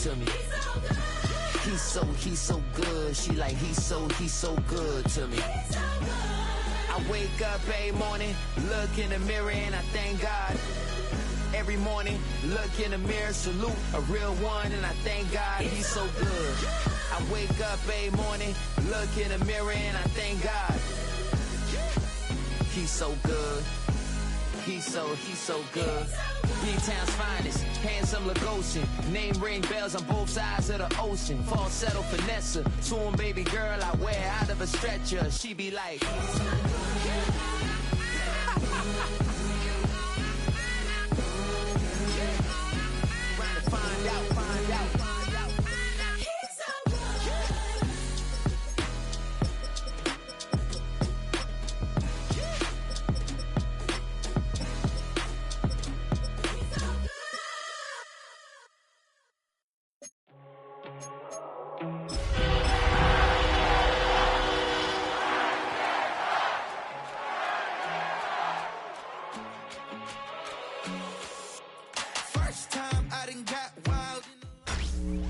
to me. He's so good. She like, he's so good to me. I wake up every morning, look in the mirror and I thank God. Every morning, look in the mirror, salute a real one, and I thank God he's so good. I wake up every morning, look in the mirror, and I thank God he's so good. He's so good. B-Town's finest, handsome Lagosian. Name ring bells on both sides of the ocean. Falsetto finesse, to him baby girl I wear out of a stretcher. She be like...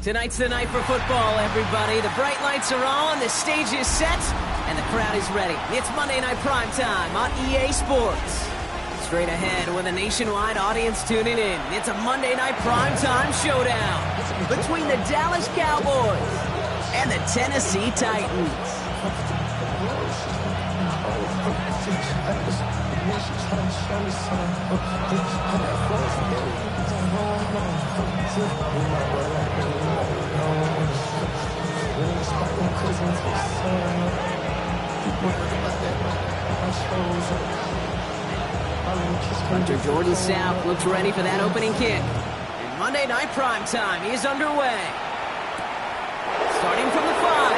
Tonight's the night for football, everybody. The bright lights are on, the stage is set, and the crowd is ready. It's Monday Night Primetime on EA Sports. Straight ahead with a nationwide audience tuning in, it's a Monday Night Primetime showdown between the Dallas Cowboys and the Tennessee Titans. Hunter Jordan South looks ready for that opening kick. And Monday Night Primetime is underway. Starting from the 5.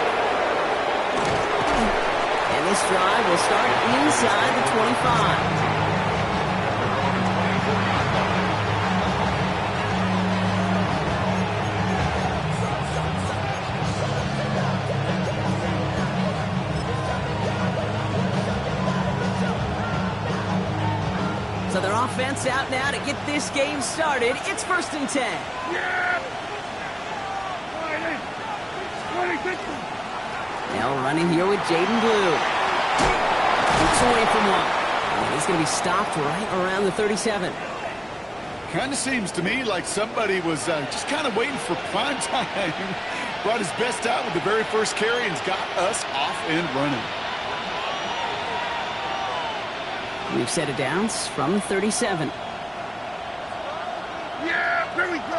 And this drive will start inside the 25. So their offense out now to get this game started. It's 1st and 10. Yeah! Now running here with Jaden Blue. Gets away from one. And he's going to be stopped right around the 37. Kind of seems to me like somebody was just kind of waiting for prime time. Brought his best out with the very first carry and's got us off and running. We've set it down from 37. Yeah, here we go.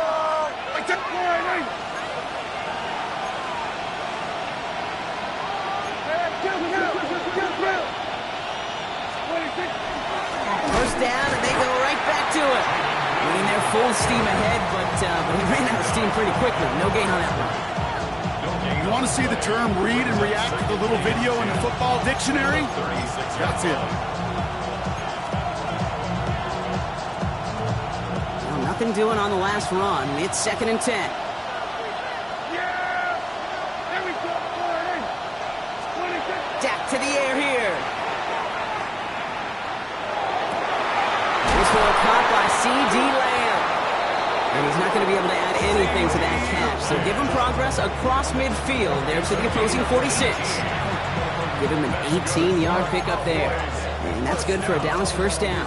First down, and they go right back to it. I mean, they're full steam ahead, but he ran out of steam pretty quickly. No gain on that one. You want to see the term read and react to the little video in the football dictionary? That's it. Nothing doing on the last run. It's 2nd and 10. Yeah! There we go, Dak to the air here. This one caught by C.D. Lamb. And he's not going to be able to add anything to that catch. So give him progress across midfield there to the opposing 46. Give him an 18-yard pickup there. And that's good for a Dallas first down.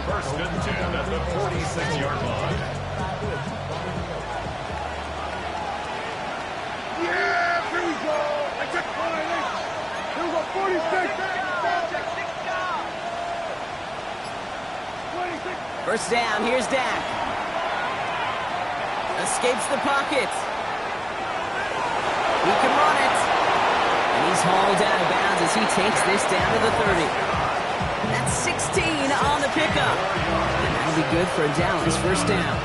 1st and 10 at the 46-yard line. Yeah, here we go. I took here we go, 46. 26. First down, here's Dak. Escapes the pocket. He can run it. And he's hauled out of bounds as he takes this down to the 30. That's 16 on the pickup. And that'll be good for a Dallas first down.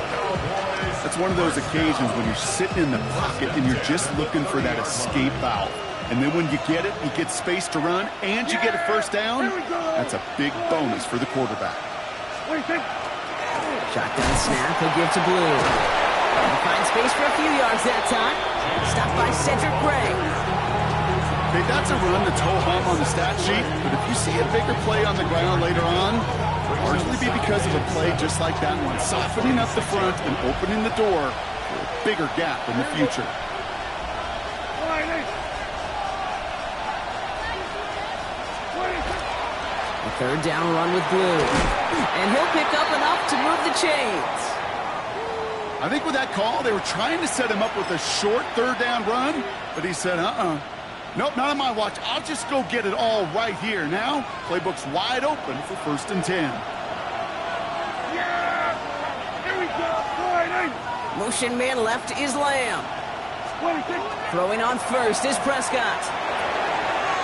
That's one of those occasions when you're sitting in the pocket and you're just looking for that escape out. And then when you get it, you get space to run, and you get a first down. That's a big bonus for the quarterback. Shotgun snap, he'll give to Blue. And find space for a few yards that time. Stopped by Cedric Gray. Okay, that's a run that's ho-hum on the stat sheet, but if you see a bigger play on the ground later on, it'll largely be because of a play just like that one, softening up the front and opening the door for a bigger gap in the future. A third down run with Blue. And he'll pick up enough to move the chains. I think with that call, they were trying to set him up with a short third down run, but he said, nope, not on my watch. I'll just go get it all right here. Now, playbook's wide open for 1st and 10. Yeah! Here we go! Motion man left is Lamb. Throwing on first is Prescott.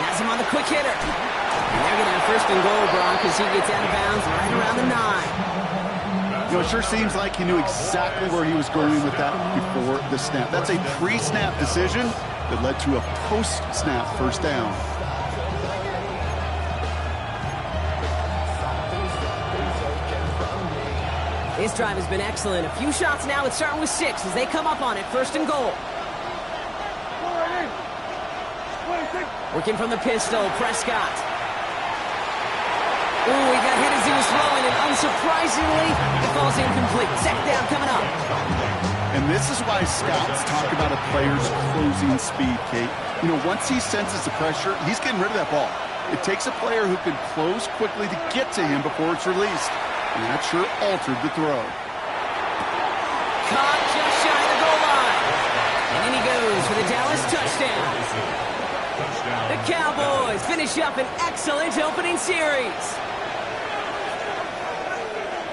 Has him on the quick hitter. And they're going to have 1st and goal, Brock, as he gets out of bounds right around the 9. You know, it sure seems like he knew exactly where he was going with that before the snap. That's a pre-snap decision that led to a post-snap 1st down. This drive has been excellent. A few shots now. It's starting with 6 as they come up on it. 1st and goal. Working from the pistol, Prescott. Ooh, he got hit as he was throwing, and unsurprisingly, it falls incomplete. 2nd down coming up. And this is why scouts talk about a player's closing speed, Kate. You know, once he senses the pressure, he's getting rid of that ball. It takes a player who can close quickly to get to him before it's released. And that sure altered the throw. Caught just shy of the goal line. And in he goes for the Dallas touchdown. The Cowboys finish up an excellent opening series.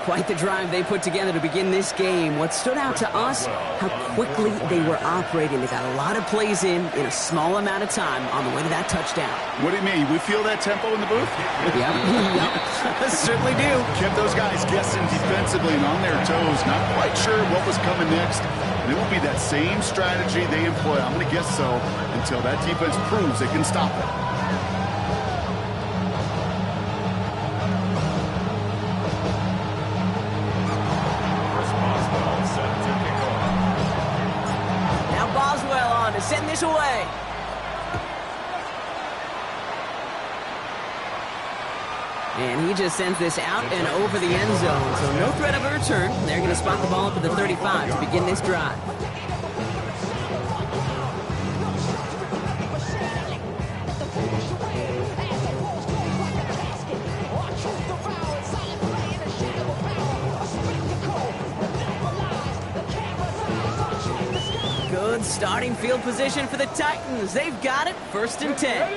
Quite the drive they put together to begin this game. What stood out to us, how quickly they were operating. They got a lot of plays in a small amount of time on the way to that touchdown. What do you mean? We feel that tempo in the booth? Yep. Certainly do. Kept those guys guessing defensively and on their toes, not quite sure what was coming next. And it will be that same strategy they employ, I'm going to guess so, until that defense proves they can stop it. Send this away. And he just sends this out and over the end zone. So no threat of a return. They're going to spot the ball up at the 35 to begin this drive. Good starting field position for the Titans. They've got it. 1st and 10.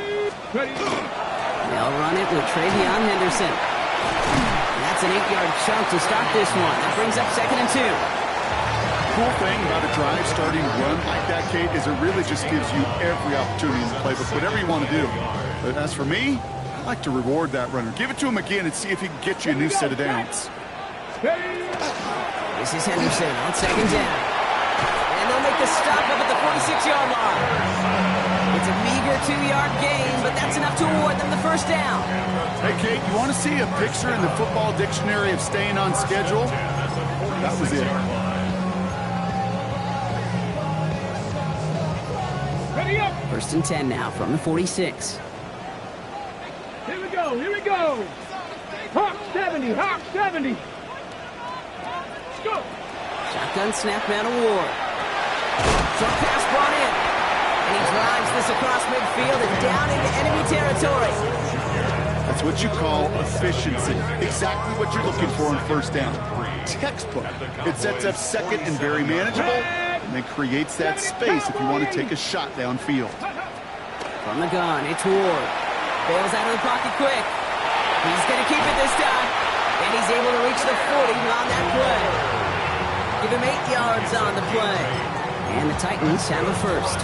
They'll run it with Travion Henderson. And that's an 8-yard chunk to start this one. That brings up 2nd and 2. Cool thing about a drive starting run like that, Kate, is it really just gives you every opportunity in the playbook, whatever you want to do. But as for me, I like to reward that runner. Give it to him again and see if he can get you a new set of downs. This is Henderson on 2nd down. And they'll make the stop up at the 46-yard line. It's a meager 2-yard gain, but that's enough to award them the 1st down. Hey, Kate, you want to see a picture in the football dictionary of staying on schedule? That was it. 1st and 10 now from the 46. Here we go, here we go. Hawk 70, Hawk 70. Let's go. Shotgun snap man award. Short pass brought in. And he drives this across midfield and down into enemy territory. That's what you call efficiency. Exactly what you're looking for in 1st down. Textbook. It sets up 2nd and very manageable, and then creates that space if you want to take a shot downfield. From the gun, it's Ward. Bails out of the pocket quick. He's going to keep it this time. And he's able to reach the 40 on that play. Give him 8 yards on the play. And the Titans have a 1st.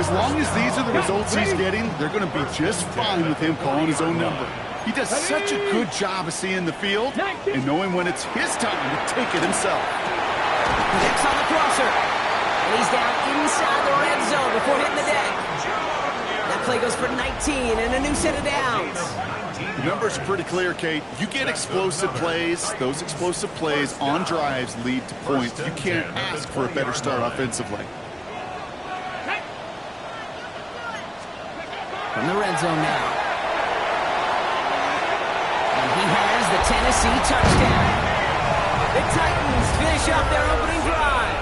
As long as these are the results he's getting, they're going to be just fine with him calling his own number. He does such a good job of seeing the field and knowing when it's his time to take it himself. Connects on the crosser. And he's down inside the red zone before hitting the deck. That play goes for 19 and a new set of downs. The numbers are pretty clear, Kate. You get explosive plays. Those explosive plays on drives lead to points. You can't ask for a better start offensively. From the red zone now. And he has the Tennessee touchdown. The Titans finish off their opening drive.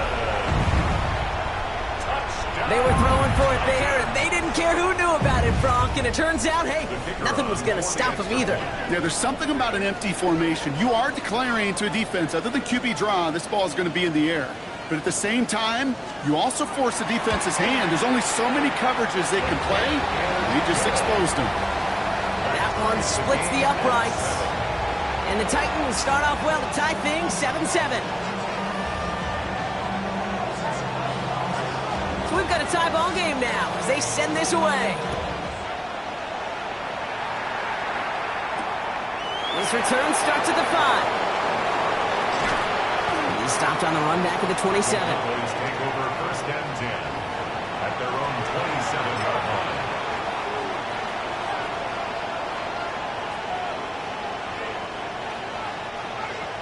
They were throwing for it there, and they didn't care who knew about it, Bronk. And it turns out, hey, nothing was going to stop them either. Yeah, there's something about an empty formation. You are declaring to a defense, other than QB draw, this ball is going to be in the air. But at the same time, you also force the defense's hand. There's only so many coverages they can play. They just exposed them. That one splits the uprights. And the Titans start off well to tie things 7-7. So we've got a tie ball game now as they send this away. This return starts at the 5. He stopped on the run back at the 27. Boys take over first and 10 at their own 27-yard line.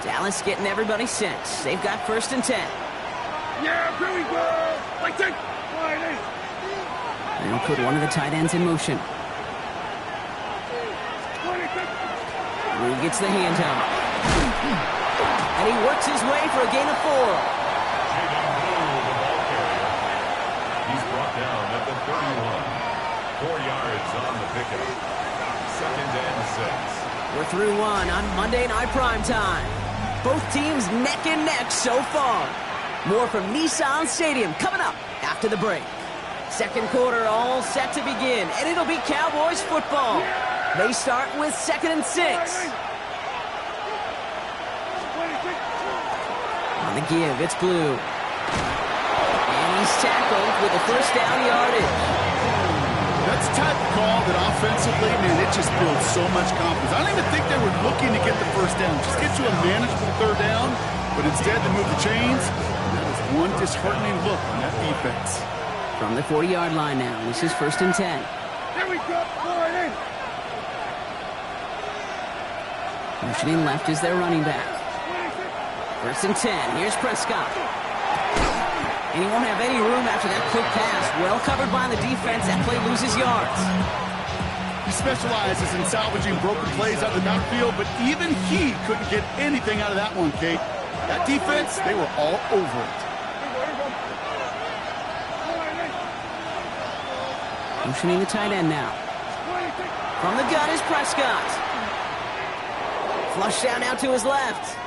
Dallas getting everybody set. They've got first and 10. Yeah, here we go. Like that. They'll put one of the tight ends in motion. He gets the handoff. And he works his way for a gain of 4. The ball carrier. He's brought down at the 31. 4 yards on the pickup. Second and 6. We're through one on Monday Night Primetime. Both teams neck and neck so far. More from Nissan Stadium coming up after the break. Second quarter all set to begin, and it'll be Cowboys football. They start with 2nd and 6. On the give, it's Blue. And he's tackled with a first down yardage. That's the type of call that offensively, man, it just builds so much confidence. I don't even think they were looking to get the first down. Just get you a manageable third down, but instead they move the chains. And that is one disheartening look on that defense. From the 40-yard line now, this is 1st and 10. There we go. Motioning left is their running back. 1st and 10. Here's Prescott. And he won't have any room after that quick pass. Well covered by the defense. That play loses yards. He specializes in salvaging broken plays out of the backfield, but even he couldn't get anything out of that one, Kate. That defense, they were all over it. Motioning the tight end now. From the gun is Prescott. Flush down out to his left.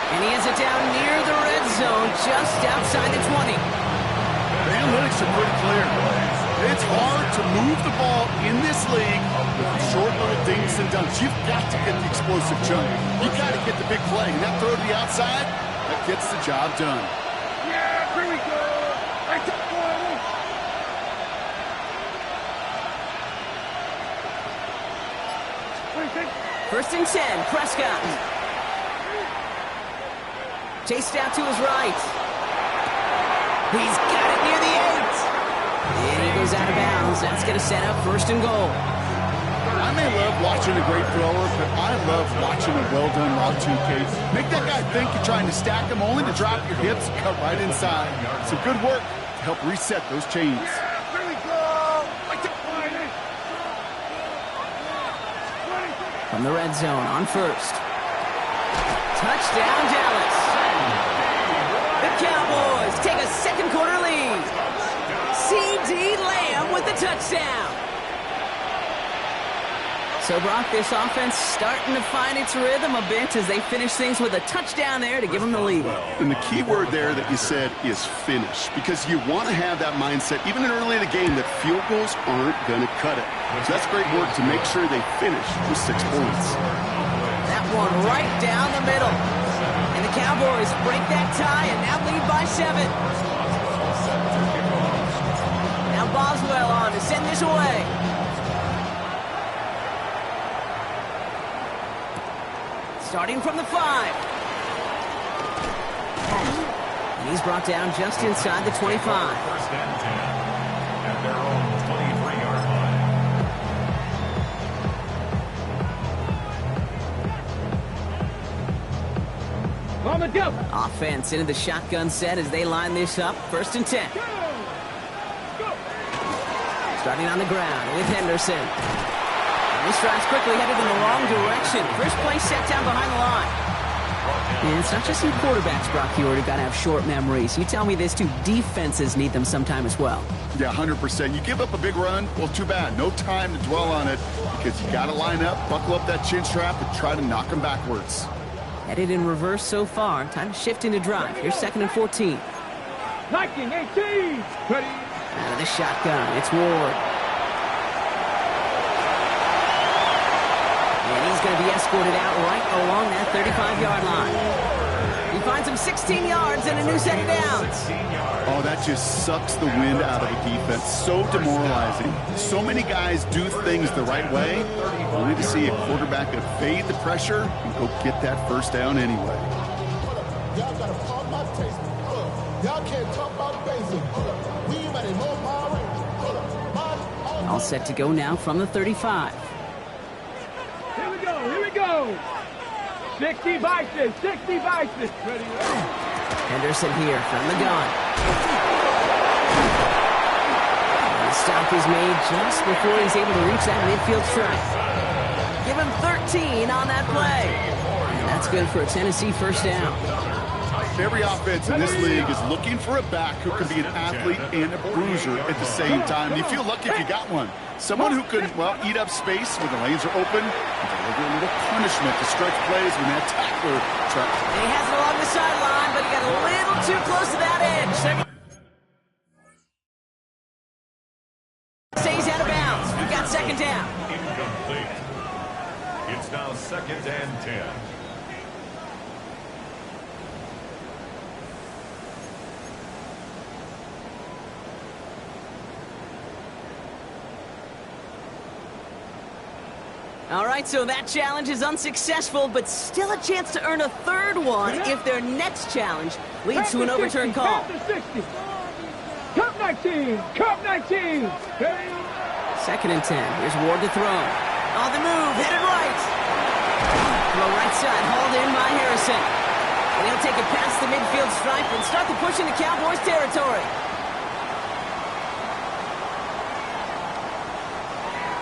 And he has it down near the red zone, just outside the 20. The analytics are pretty clear. It's hard to move the ball in this league with short little dinks and dunks. You've got to get the explosive chunk. You've got to get the big play. And that throw to the outside, that gets the job done. Yeah, here we go. First and 10, Prescott. Chased out to his right. He's got it near the 8. And he goes out of bounds. That's going to set up 1st and goal. I may love watching a great thrower, but I love watching a well-done route too, Kate. Make that guy think you're trying to stack him, only to drop your hips and cut right inside. Some good work to help reset those chains. Here we go. From the red zone on 1st. Touchdown, Dallas. The Cowboys take a second quarter lead. C.D. Lamb with the touchdown. So, Brock, this offense starting to find its rhythm a bit as they finish things with a touchdown there to give them the lead. And the key word there that you said is finish, because you want to have that mindset, even in early in the game, that field goals aren't going to cut it. So that's great work to make sure they finish with 6 points. That one right down the middle. And the Cowboys break that tie and now lead by 7. Now Boswell on to send this away. Starting from the 5. And he's brought down just inside the 25. First and 10 at their own 23-yard line. On the go. Offense into the shotgun set as they line this up. 1st and 10. Starting on the ground with Henderson. This drive's quickly headed in the wrong direction. First play set down behind the line. And it's not just some quarterbacks, Brock, you already got to have short memories. You tell me this too, defenses need them sometime as well. Yeah, 100%. You give up a big run, well, too bad. No time to dwell on it because you got to line up, buckle up that chin strap, and try to knock them backwards. Headed in reverse so far. Time to shift into drive. Here's 2nd and 14. 19, 18. Ready. Out of the shotgun, it's Ward. And he's going to be escorted out right along that 35-yard line. He finds him 16 yards and a new set of downs. Oh, that just sucks the wind out of a defense. So demoralizing. So many guys do things the right way, only to see a quarterback evade the pressure and go get that first down anyway. Y'all got to pump my taste. Y'all can't talk about basic. We ready more power. All set to go now from the 35. Here we go, here we go. 60 vices, 60 vices. Ready. Henderson here from the gun. And the stop is made just before he's able to reach that midfield strike. Give him 13 on that play. And that's good for a Tennessee first down. Every offense in this league is looking for a back who can be an athlete and a bruiser at the same time. You feel lucky if you got one. Someone who can, well, eat up space when the lanes are open and deliver a little punishment to stretch plays when that tackler tries. And he has it along the sideline, but he got a little too close to that edge. Stays out of bounds. We got 2nd down. Incomplete. It's now 2nd and 10. All right, so that challenge is unsuccessful, but still a chance to earn a 3rd one if their next challenge leads to an overturned call. 60. Cup 19, Cup 19. 2nd and 10. Here's Ward to throw. On the move, headed right. Throw right side, hauled in by Harrison. And he'll take it past the midfield stripe and start the push into Cowboys territory.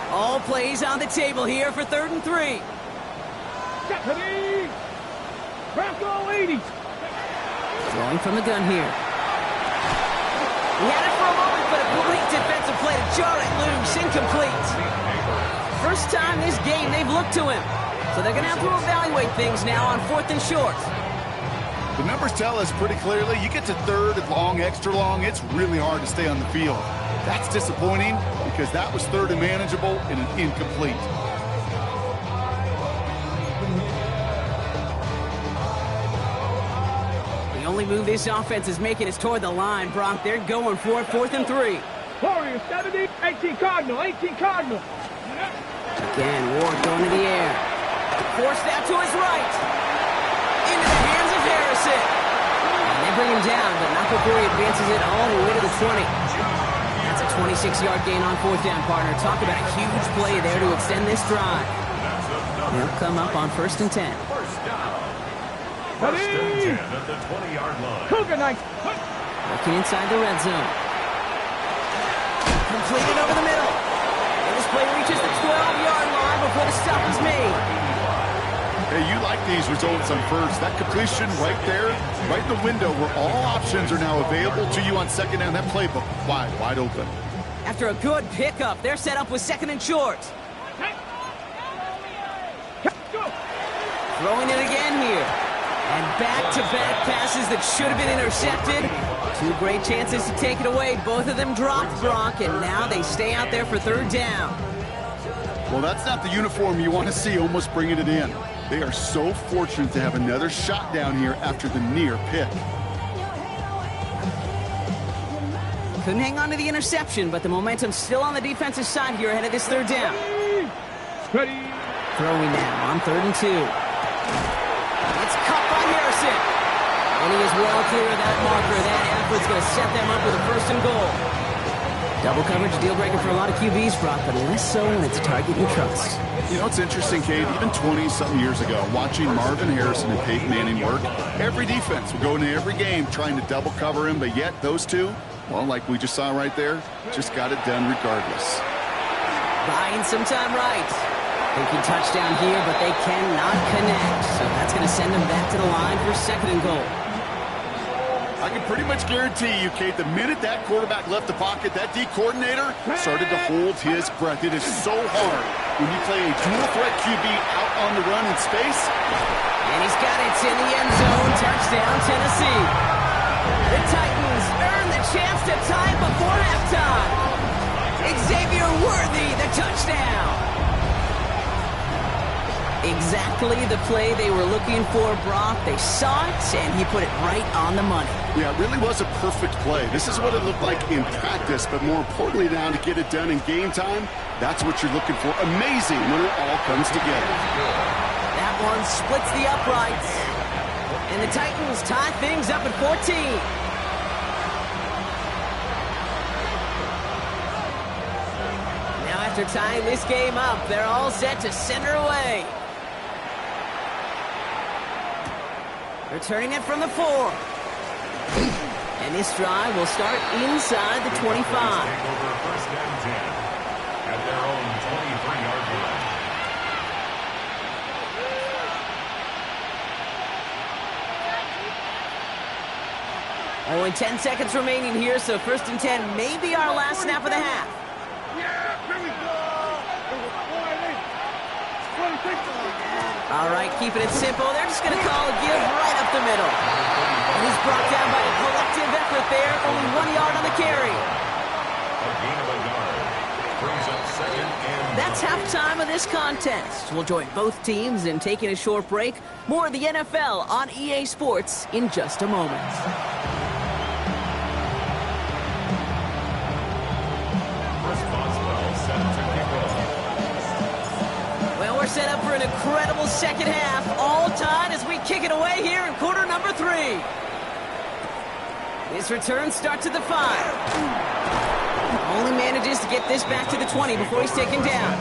All plays on the table here for 3rd and 3. Stephanie! Bronco 80. Throwing from the gun here. He had it for a moment, but a great defensive play to jar it loose. Incomplete. First time this game they've looked to him. So they're going to have to evaluate things now on 4th and short. The numbers tell us pretty clearly, you get to 3rd and long, extra long, it's really hard to stay on the field. That's disappointing because that was 3rd and manageable and an incomplete. The only move this offense is making is toward the line, Brock. They're going for it, 4th and 3. Warriors 70, 18 Cardinal, 18 Cardinal. Again, Ward going to the air. Forced out to his right. Into the hands of Harrison. And they bring him down, but not before he advances it all the way to the 20. That's a 26-yard gain on 4th down, partner. Talk about a huge play there to extend this drive. They'll come up on 1st and 10. First down. 1st and 10 at the 20-yard line. Cougar 9. Looking inside the red zone. Completed over the middle. And this play reaches the 12-yard line before the stop is made. Hey, you like these results on 1st. That completion right there, right in the window where all options are now available to you on 2nd down. That playbook wide open. After a good pickup, they're set up with 2nd and short. Throwing it again here. And back-to-back passes that should have been intercepted. 2 great chances to take it away. Both of them dropped, Brock, and now they stay out there for 3rd down. Well, that's not the uniform you want to see almost bringing it in. They are so fortunate to have another shot down here after the near pick. Couldn't hang on to the interception, but the momentum's still on the defensive side here ahead of this 3rd down. Ready. Throwing now on 3rd and 2. It's cut by Harrison. And he is well clear of that marker. That effort's going to set them up with a 1st and goal. Double coverage, deal breaker for a lot of QBs, Brock, but less so when it's a target you trust. You know, it's interesting, Cade, even 20-something years ago, watching Marvin Harrison and Peyton Manning work, every defense would go into every game trying to double cover him, but yet those two, well, like we just saw right there, just got it done regardless. Buying some time right. Thinking touchdown here, but they cannot connect. So that's going to send them back to the line for 2nd and goal. I can pretty much guarantee you, Kate, the minute that quarterback left the pocket, that D coordinator started to hold his breath. It is so hard when you play a dual threat QB out on the run in space. And he's got it in the end zone. Touchdown, Tennessee. The Titans earn the chance to tie it before halftime. Xavier Worthy, the touchdown. Exactly the play they were looking for, Brock. They saw it, and he put it right on the money. Yeah, it really was a perfect play. This is what it looked like in practice, but more importantly now to get it done in game time, that's what you're looking for. Amazing when it all comes together. That one splits the uprights. And the Titans tie things up at 14. Now after tying this game up, they're all set to center away. Returning it from the 4. And this drive will start inside the 25. Take over 1st and 10 at their own 23-yard line. Only 10 seconds remaining here, so 1st and 10 may be our last snap of the half. All right, keeping it simple. They're just going to call a give right up the middle. And he's brought down by a collective effort there. Only 1 yard on the carry. A gain of a yard. Brings up 2nd and... That's halftime of this contest. We'll join both teams in taking a short break. More of the NFL on EA Sports in just a moment. Set up for an incredible second half, all tied as we kick it away here in quarter number 3. This return starts at the 5. Only manages to get this back to the 20 before he's taken down.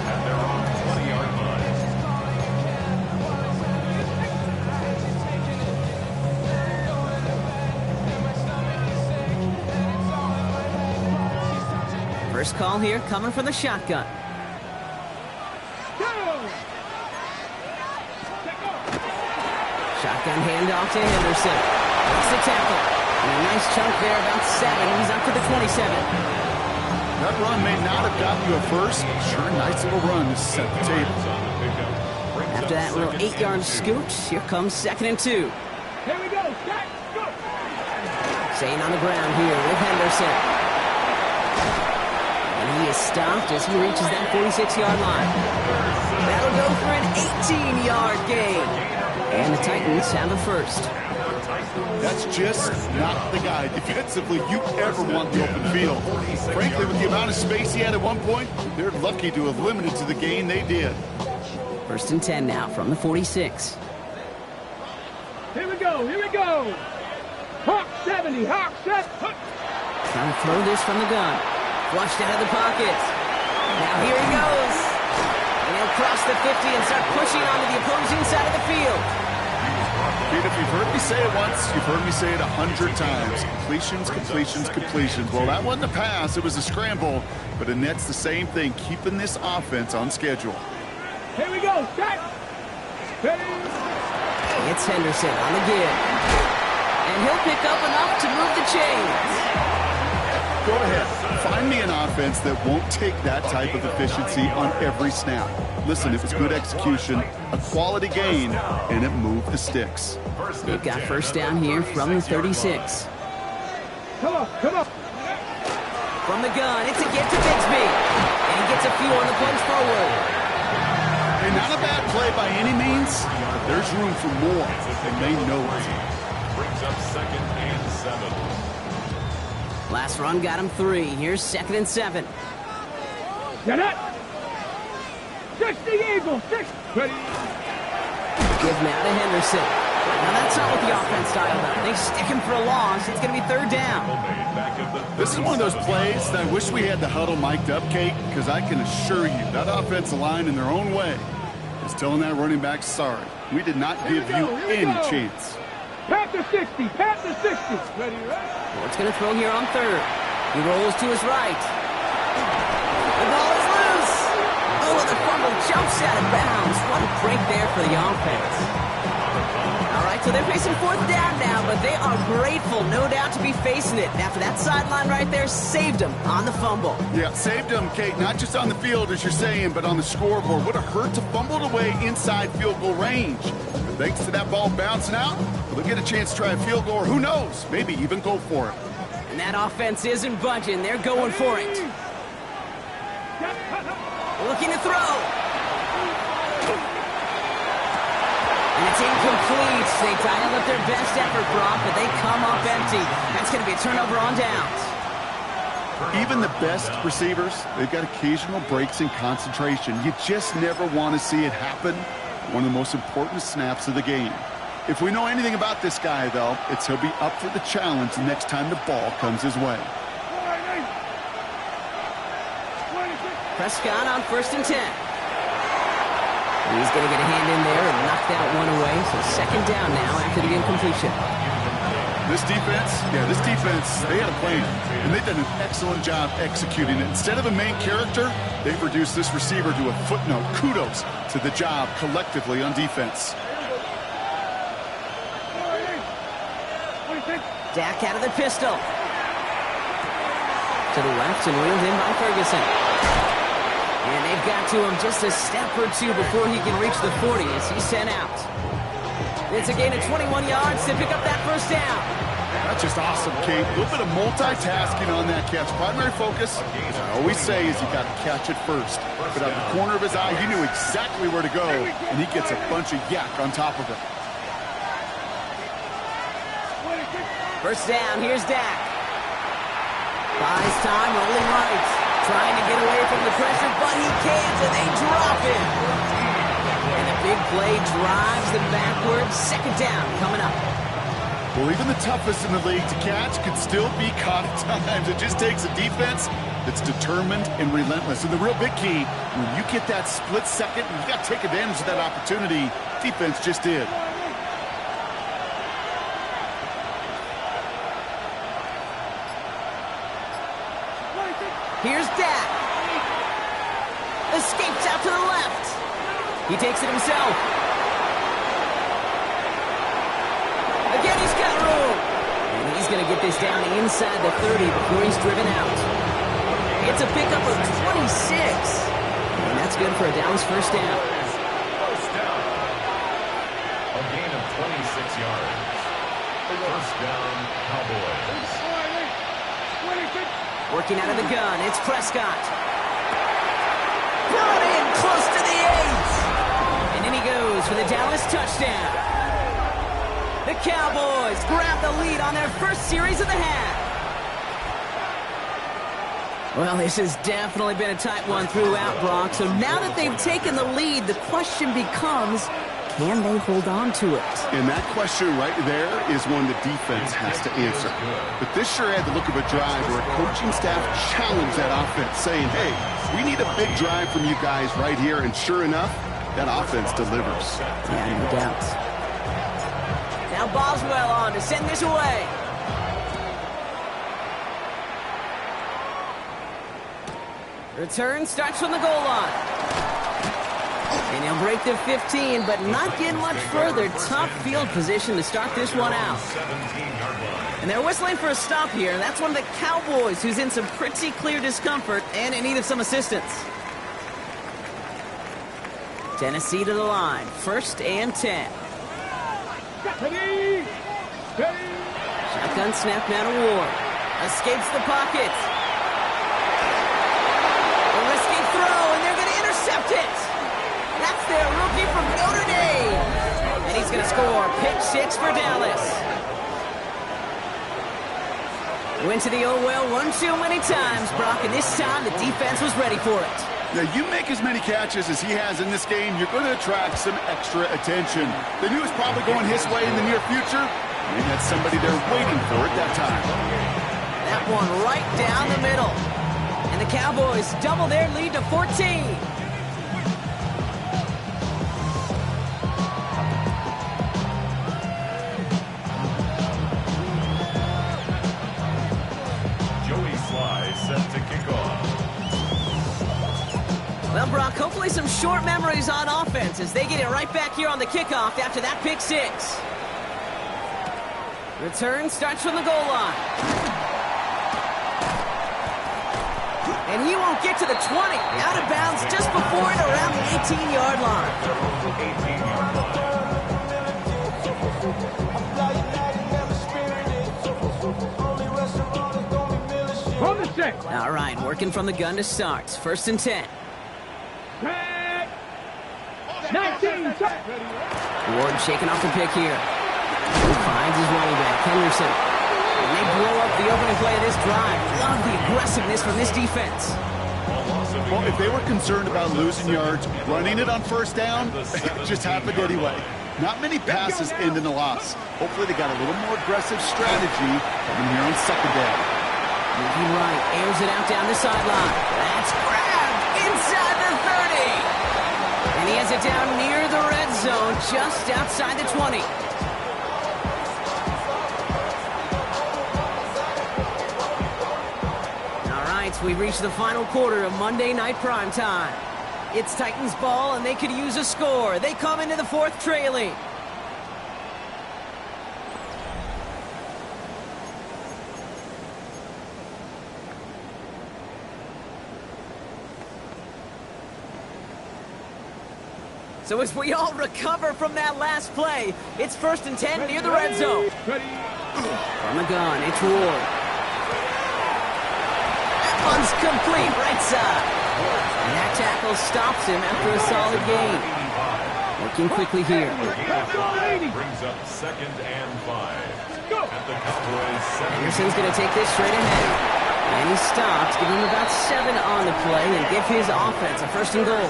At their own 20-yard line. First call here coming from the shotgun. Shotgun handoff to Henderson. Makes the tackle. And a nice chunk there, about 7. He's up to the 27. That run may not have gotten you a first. Sure, nice little run to set the table. After that little 8-yard scoot, here comes 2nd and 2. Here we go. Go. Staying on the ground here with Henderson. And he is stopped as he reaches that 46-yard line. That'll go for an 18-yard gain. And the Titans have a first. That's just not the guy defensively you ever want the open field. Frankly, with the amount of space he had at one point, they're lucky to have limited to the gain they did. 1st and 10 now from the 46. Here we go. Hawk 70, Hawk 7. Trying to throw this from the gun. Flushed out of the pocket. Now here he goes. And he'll cross the 50 and start pushing onto the opposing side of the field. Dude, if you've heard me say it once, you've heard me say it 100 times. Completions. Well, that wasn't a pass. It was a scramble. But Annette's the same thing, keeping this offense on schedule. Here we go. Set. Ready. It's Henderson on the give. And he'll pick up enough to move the chains. Go ahead. Find me an offense that won't take that type of efficiency on every snap. Listen, it was good execution, a quality gain, and it moved the sticks. They've got first down here from the 36. Come on. From the gun, it's a get to Bigsby. And he gets a few on the punch forward. And not a bad play by any means, but there's room for more, and they know it. Brings up 2nd and 7. Last run got him 3. Here's 2nd and 7. Get it. 60 Eagles. 6. Ready. Give now to Henderson. Now that's not what the offense dialed up. They stick him for a loss. It's going to be 3rd down. This is one of those plays that I wish we had the huddle mic'd up, Kate, because I can assure you that offensive line in their own way is telling that running back, sorry, we did not give you any chance. Pat the 60. Ready. Ford's going to throw here on 3rd. He rolls to his right. The ball is loose. Oh, and the fumble jumps out of bounds. What a break there for the offense. All right, so they're facing fourth down now, but they are grateful, no doubt, to be facing it. After that sideline right there saved them on the fumble. Yeah, saved them, Kate, not just on the field, as you're saying, but on the scoreboard. What a hurt to fumble it away inside field goal range. But thanks to that ball bouncing out, they'll get a chance to try a field goal, or who knows, maybe even go for it. And that offense isn't budging. They're going for it. Looking to throw. And it's incomplete. They dialed up their best effort, Brock, but they come up empty. That's going to be a turnover on downs. Even the best receivers, they've got occasional breaks in concentration. You just never want to see it happen. One of the most important snaps of the game. If we know anything about this guy, though, it's he'll be up for the challenge the next time the ball comes his way. Prescott on 1st and 10. He's going to get a hand in there and knock that one away. So second down now after the incompletion. This defense, they had a plan, and they've done an excellent job executing it. Instead of a main character, they've reduced this receiver to a footnote. Kudos to the job collectively on defense. Dak out of the pistol. To the left and reeled in by Ferguson. And they've got to him just a step or two before he can reach the 40 as he's sent out. It's a gain of 21 yards to pick up that first down. That's just awesome, Kate. A little bit of multitasking on that catch. Primary focus, as I always say, is you got to catch it first. But out the corner of his eye, he knew exactly where to go, and he gets a bunch of yak on top of it. First down, here's Dak. Buys time, rolling right. Trying to get away from the pressure, but he can't, and they drop him. And a big play drives them backwards. Second down coming up. Well, even the toughest in the league to catch could still be caught at times. It just takes a defense that's determined and relentless. And the real big key, when you get that split second, you got to take advantage of that opportunity. Defense just did. Here's Dak. Escapes out to the left. He takes it himself. Again, he's got room. And he's going to get this down inside the 30 before he's driven out. It's a pickup of 26. And that's good for a Dallas first down. First down. A gain of 26 yards. First down, Cowboys. Working out of the gun, it's Prescott. Brought in close to the 8. And in he goes for the Dallas touchdown. The Cowboys grab the lead on their first series of the half. Well, this has definitely been a tight one throughout, Brock. So now that they've taken the lead, the question becomes, can they hold on to it? And that question right there is one the defense has to answer. But this sure had the look of a drive where a coaching staff challenged that offense, saying, hey, we need a big drive from you guys right here. And sure enough, that offense delivers. Yeah, no doubt. Now Boswell on to send this away. Return starts from the goal line. And he'll break the 15, but not get much further. Tough field position to start this one out. And they're whistling for a stop here. And that's one of the Cowboys who's in some pretty clear discomfort and in need of some assistance. Tennessee to the line. 1st and 10. Shotgun snap now to Ward. Escapes the pocket. A risky throw, and they're going to intercept it. That's their rookie from Notre Dame. And he's going to score. Pick 6 for Dallas. Went to the old well one too many times, Brock, and this time the defense was ready for it. Now, you make as many catches as he has in this game, you're going to attract some extra attention. They knew it was probably going his way in the near future. They had somebody there waiting for it that time. That one right down the middle. And the Cowboys double their lead to 14. Set to kick off. Well, Brock, hopefully Probably some short memories on offense as they get it right back here on the kickoff after that pick six. Return starts from the goal line. And he won't get to the 20. Out of bounds just before it around the 18-yard line. From the set. All right, working from the gun to start. 1st and 10. Set. 19. Set. Ward shaking off the pick here. He finds his running back, Henderson. And they blow up the opening play of this drive. Love the aggressiveness from this defense. Well, if they were concerned about losing yards, running it on 1st down, it just happened anyway. Not many passes end in a loss. Hopefully they got a little more aggressive strategy coming here on 2nd down. Moving right, airs it out down the sideline. That's grabbed inside the 30. And he has it down near the red zone, just outside the 20. All right, so we reached the final quarter of Monday Night Primetime. It's Titans ball, and they could use a score. They come into the 4th trailing. So as we all recover from that last play, it's 1st and 10 near the red zone. From the gun, it's Ward. That one's complete, right side. And that tackle stops him after a solid gain. Working quickly here. Brings up 2nd and 5. At the Cowboys 7. Anderson's going to take this straight ahead. And he stops, give him about 7 on the play, and give his offense a 1st and goal.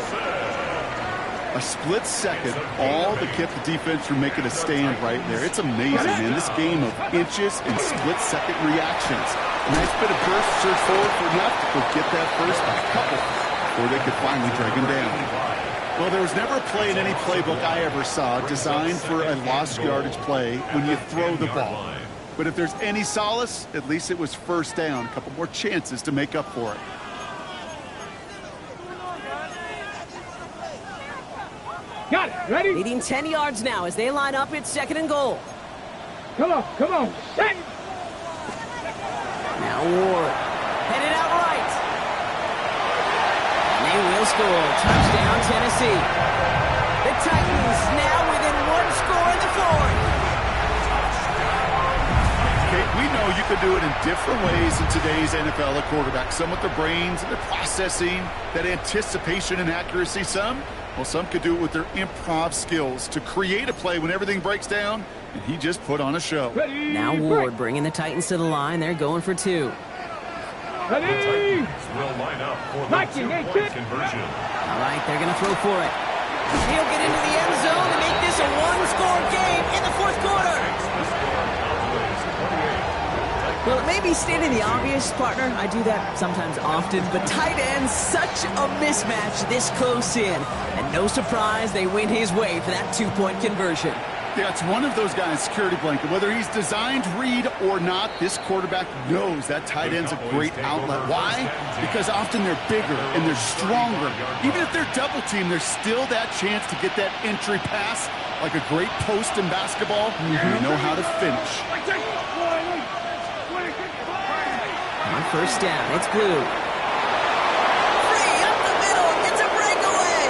A split second, all to keep the defense from making a stand right there. It's amazing, man. This game of inches and split-second reactions. A nice bit of burst, surge forward for enough to get that first by a couple before they could finally drag him down. Well, there was never a play in any playbook I ever saw designed for a lost yardage play when you throw the ball. But if there's any solace, at least it was 1st down. A couple more chances to make up for it. Got it. Ready? Leading 10 yards now as they line up. It's 2nd and goal. Come on. Come on. Set. Now Ward. Headed out right. And they will score. Touchdown, Tennessee. The Titans now within 1 score in the 4th. Okay, we know you could do it in different ways in today's NFL at quarterback. Some with their brains and their processing, that anticipation and accuracy. Some could do it with their improv skills to create a play when everything breaks down, and he just put on a show. Ready. Now Ward bringing the Titans to the line. They're going for 2. Ready. Will line up for the 2-point conversion. All right, they're going to throw for it. He'll get into the end zone to make this a 1-score game in the 4th quarter. Well, it may be stating the obvious, partner. I do that sometimes often, but tight ends, such a mismatch this close in. And no surprise, they win his way for that 2-point conversion. Yeah, it's one of those guys, security blanket. Whether he's designed read or not, this quarterback knows that tight end's a great outlet. Why? Because often they're bigger and they're stronger. Even if they're double teamed, there's still that chance to get that entry pass, like a great post in basketball. You know how to finish. On 1st down, it's Blue. Free up the middle, gets a breakaway.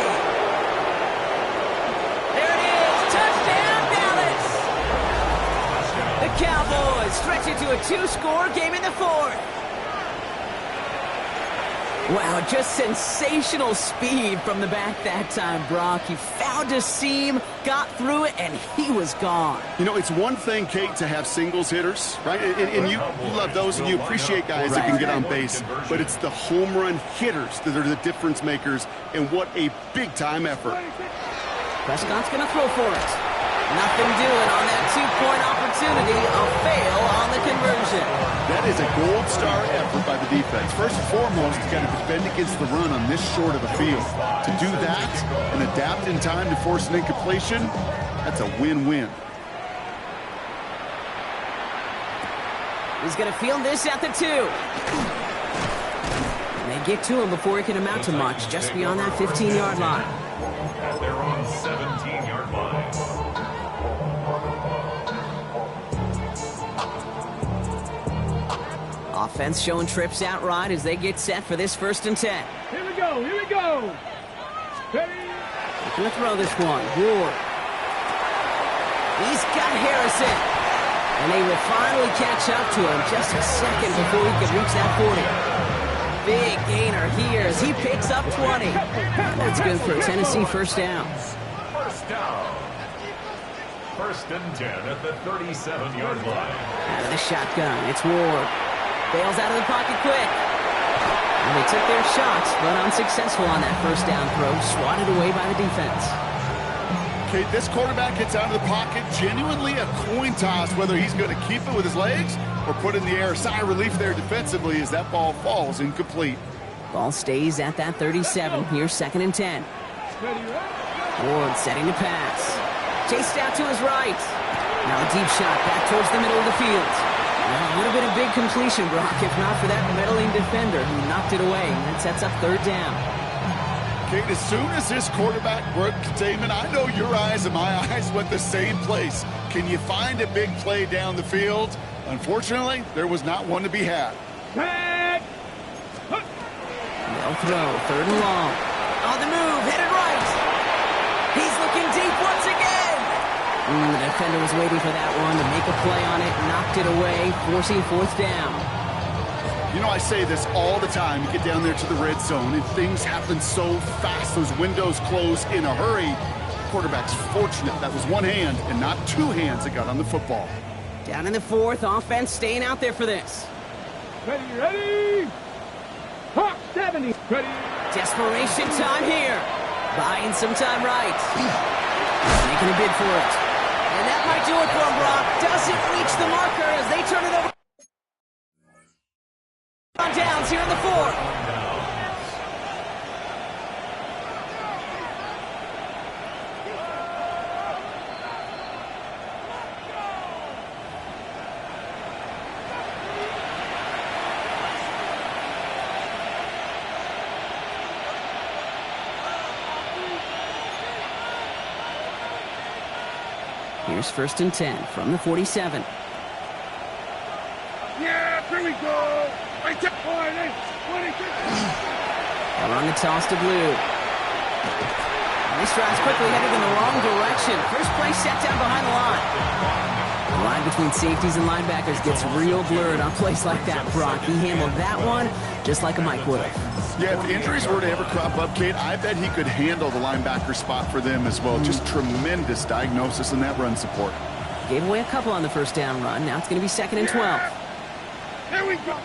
There it is, touchdown Dallas. The Cowboys stretch it to a 2-score game in the 4th. Wow, just sensational speed from the back that time, Brock. He found a seam, got through it, and he was gone. You know, it's one thing, Kate, to have singles hitters, right? And you love those, and you appreciate guys that can get on base. But it's the home run hitters that are the difference makers, and what a big-time effort. Prescott's going to throw for it. Nothing doing on that 2-point opportunity. A fail on the conversion. That is a gold star effort by the defense. First and foremost, you got to defend against the run on this short of a field. To do that and adapt in time to force an incompletion, that's a win-win. He's going to field this at the 2. And they get to him before it can amount to much, just beyond that 15-yard line. At their own 17-yard line. Offense showing trips out right as they get set for this 1st and 10. Here we go, here we go. Ready? They're going to throw this one. Ward. He's got Harrison. And they will finally catch up to him just a second before he can reach that 40. Big gainer here as he picks up 20. And that's good for a Tennessee 1st down. First down. 1st and 10 at the 37-yard line. Out of the shotgun, it's Ward. Bails out of the pocket quick. And they took their shots, but unsuccessful on that 1st down throw, swatted away by the defense. Okay, this quarterback gets out of the pocket, genuinely a coin toss whether he's going to keep it with his legs or put it in the air. Sigh of relief there defensively as that ball falls incomplete. Ball stays at that 37. Here's 2nd and 10. Ward setting to pass. Chased out to his right. Now a deep shot back towards the middle of the field. Well, would have been a big completion, Brock, if not for that meddling defender who knocked it away. And that sets up 3rd down. Okay, as soon as this quarterback broke containment, I know your eyes and my eyes went the same place. Can you find a big play down the field? Unfortunately, there was not one to be had. They'll throw, 3rd and long. On the move, headed right. He's looking deep once again. The defender was waiting for that one to make a play on it, knocked it away, forcing 4th down. You know, I say this all the time. You get down there to the red zone, and things happen so fast. Those windows close in a hurry. Quarterback's fortunate that was one hand and not 2 hands that got on the football. Down in the 4th, offense staying out there for this. Ready? Hawk 70. Ready? Desperation time here. Buying some time right. Making a bid for it. And that might do it for him, Brock. Doesn't reach the marker as they turn it over. On downs here in the 4th. Here's 1st and 10 from the 47. Yeah, here we go. They'll run the toss to Blue. And this drive's quickly headed in the wrong direction. First play set down behind the line. The line between safeties and linebackers gets real blurred on plays like that, Brock. He handled that one just like a Mike would have. Yeah, if injuries were to ever crop up, Kate, I bet he could handle the linebacker spot for them as well. Just tremendous diagnosis in that run support. Gave away a couple on the 1st down run. Now it's going to be 2nd and 12. Here we go.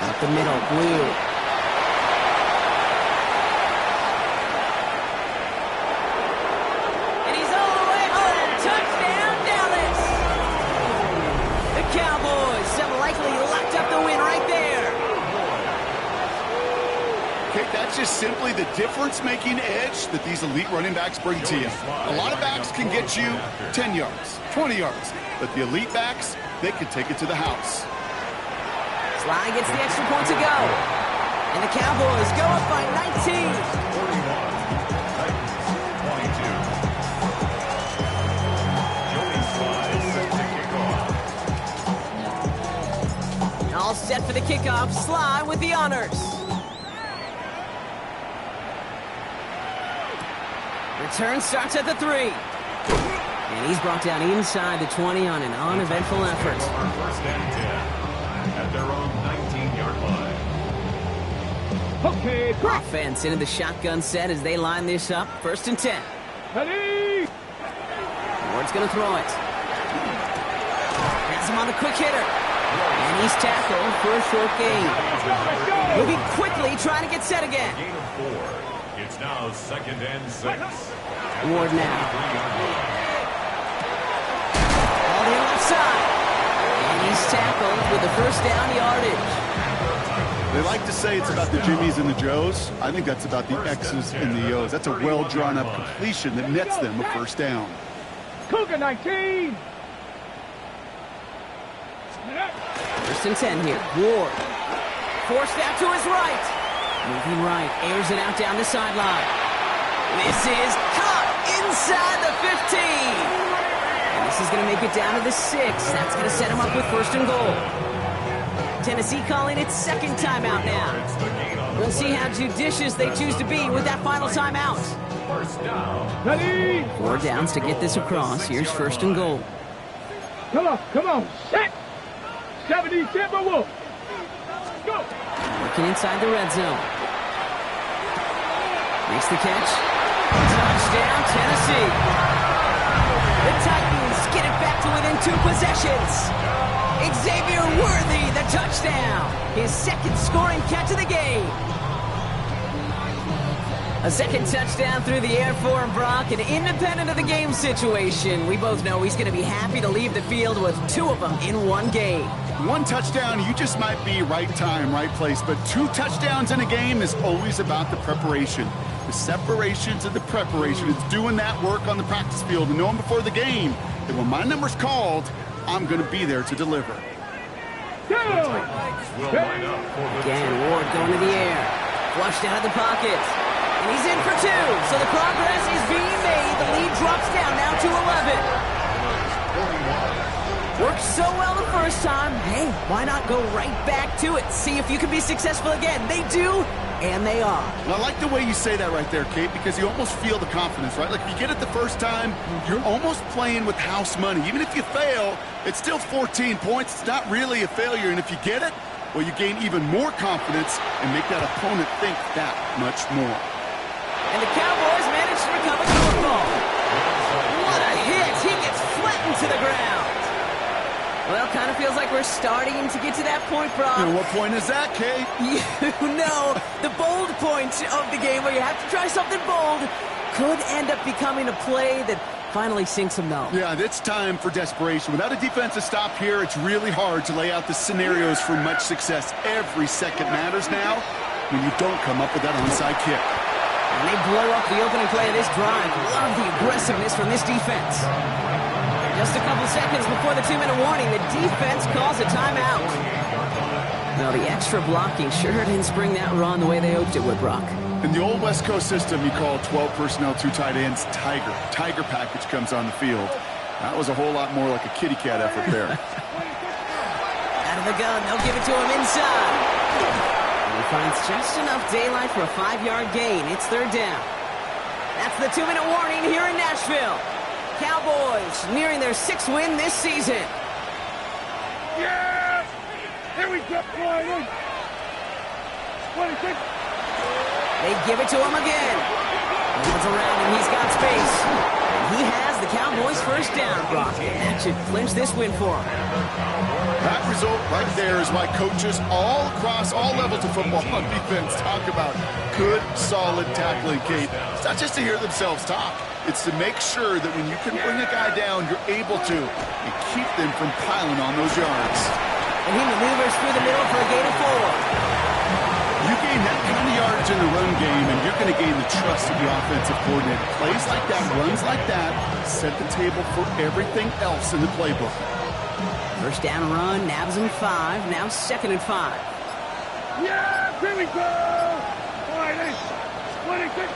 Up the middle, Blue. And he's all the way home. Touchdown, Dallas. The Cowboys have likely locked up the win right there. Okay, that's just simply the difference-making edge that these elite running backs bring to you. A lot of backs can get you 10 yards, 20 yards, but the elite backs, they can take it to the house. Sly gets the extra point to go. And the Cowboys go up by 19. 41. All set for the kickoff. Sly with the honors. Return starts at the 3. And he's brought down inside the 20 on an uneventful effort. First and 10 at their own 19-yard line. Okay, quick. Offense into the shotgun set as they line this up. 1st and 10. Ready? Ward's going to throw it. Has him on the quick hitter. And he's tackled for a short gain. Moving quickly, trying to get set again. Gain of 4. It's now 2nd and 6. Ward now. All the left side. And he's tackled with the 1st down yardage. They like to say it's about the Jimmies and the Joes. I think that's about the X's and the O's. That's a well-drawn-up completion that nets them a 1st down. Cougar 19. First and 10 here. Ward. Forced out to his right. Moving right. Airs it out down the sideline. This is caught inside the 15. And this is going to make it down to the 6. That's going to set him up with first and goal. Tennessee calling its second timeout now. We'll see how judicious they choose to be with that final timeout. First down. Ready? 4 downs to get this across. Here's first and goal. Come on. Set. 70 Timberwolves. Go. Working inside the red zone. Makes the catch. Touchdown, Tennessee. The Titans get it back to within 2 possessions. Xavier Worthy, the touchdown. His second scoring catch of the game. A second touchdown through the air for him, Brock, and independent of the game situation, we both know he's going to be happy to leave the field with 2 of them in one game. 1 touchdown, you just might be right time, right place, but 2 touchdowns in a game is always about the preparation. The separations and the preparation. It's doing that work on the practice field and knowing before the game that when my number's called, I'm going to be there to deliver. Will line up for the Again, Ward going to the air. Flushed out of the pocket. And he's in for 2. So the progress is being made. The lead drops down now to 11. Worked so well the first time. Hey, why not go right back to it? See if you can be successful again. They do, and they are. Well, I like the way you say that right there, Kate, because you almost feel the confidence, right? Like, if you get it the first time, you're almost playing with house money. Even if you fail, it's still 14 points. It's not really a failure. And if you get it, well, you gain even more confidence and make that opponent think that much more. And the Cowboys manage to recover the football. What a hit! He gets flattened to the ground. Well, kind of feels like we're starting to get to that point, Brock. And what point is that, Kate? You know, the bold point of the game where you have to try something bold could end up becoming a play that finally sinks them, though. Yeah, it's time for desperation. Without a defensive stop here, it's really hard to lay out the scenarios for much success. Every second matters now when you don't come up with that onside kick. And they blow up the opening play of this drive. Love the aggressiveness from this defense. Just a couple seconds before the 2-minute warning, the defense calls a timeout. Now, the extra blocking sure didn't spring that run the way they hoped it would, Brock. In the old West Coast system, you call 12 personnel, 2 tight ends, Tiger. Tiger package comes on the field. That was a whole lot more like a kitty cat effort there. Out of the gun, they'll give it to him inside. And he finds just enough daylight for a 5-yard gain. It's 3rd down. That's the 2-minute warning here in Nashville. Cowboys nearing their 6th win this season. Yeah! Here we go, 26. They give it to him again. Runs around and he's got space. And he has the Cowboys' first down, Brock. That should clinch this win for him. That result right there is why coaches all across all levels of football on defense talk about good, solid tackling, Kate. It's not just to hear themselves talk. It's to make sure that when you can bring a guy down, you're able to and keep them from piling on those yards. And he maneuvers through the middle for a gain of 4. You gain that kind of yards in the run game, and you're going to gain the trust of the offensive coordinator. Plays like that, runs like that, set the table for everything else in the playbook. First down run, nabs him 5. Now 2nd and 5. Yeah, here we go! 26.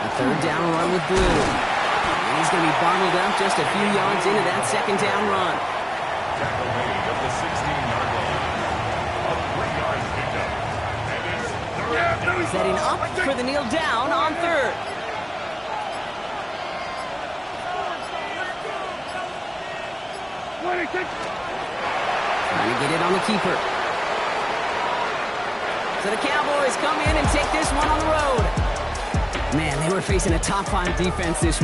A 3rd down run with Blue. And he's going to be bottled up just a few yards into that 2nd down run. Tackle made at the 16-yard line. A 3-yard pickup. And it's Setting up for the kneel down on 3rd. Trying to get it on the keeper. So the Cowboys come in and take this one on the road. Man, they were facing a top 5 defense this